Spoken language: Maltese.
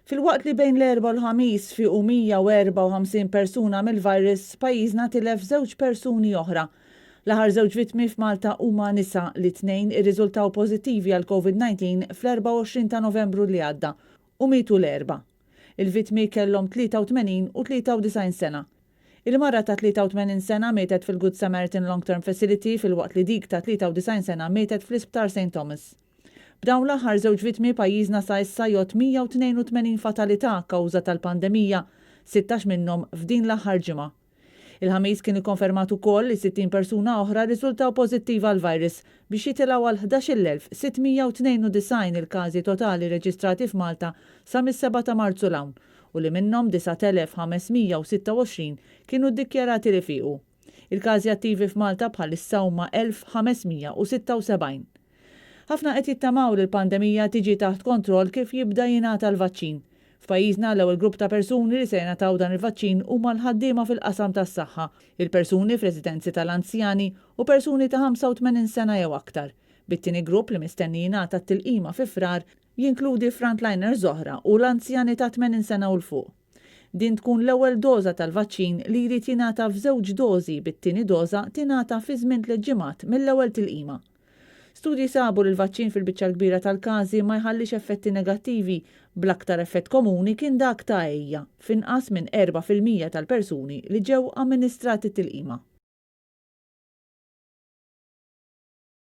Fil-waqt li bejn l-4 u l-ħamis fi 154 persuna mill-virus pajjiżna tilef 2 persuni oħra. L-aħħar 2 vittmi f'Malta huma nisa li 2 irriżultaw pożittivi għal COVID-19 fl-24 ta' Novembru li għadda u mietu l-4. Il-vittmi kellhom 83 u 93 sena. Il-mara ta' 83 sena mietet fil-Good Samaritan Long Term Facility fil-waqt li dik ta' 93 sena mietet fl-Isptar St. Thomas. B'dawn l-aħħar 2 vittmi pajjiżna sa issa jgħod 182 fatalità kawża tal-pandemija, 16 minnhom f'din l-aħħar ġimgħa. Il-ħamis kien ikkonfermat ukoll li 60 persuna oħra riżultaw pożittiva għal virus biex jitilgħu għal 11,692 il-każi totali reġistrati f'Malta sa mis-7 ta' Marzu l-hawn u li minnhom 9,526 kienu ddikjarati li fiequ. Il-każi attivi f'Malta bħalissa huma 1,576. Ħafna qed jittamaw li l-pandemija tiġi taħt kontroll kif jibda jingħata l-vaċċin. F'pajjiżna l-ewwel grupp ta' persuni li se jingħataw dan il-vaċċin huma l-ħaddiema fil-qasam tas-saħħa, il-persuni f'residenzi tal-anzjani u persuni ta' 85 sena jew aktar. Bit-tieni grupp li mistenni jingħata t-tilqima fi frar jinkludi frontliners oħra u l-anzjani ta' 80 sena u l-fuq. Din tkun l-ewwel doża tal-vaċċin li jrid jingħata f'żewġ dożi bit-tieni doża tingħata fi żmien 3 ġimgħat mill-ewwel tilqima. Studji sabu li l-vaċċin fil-biċċa l-kbira tal-każi ma jħallix effetti negattivi, bl-aktar effett komuni kien dak ta' ejja, f'inqas minn 4% tal-persuni li ġew amministrati t-tilqima.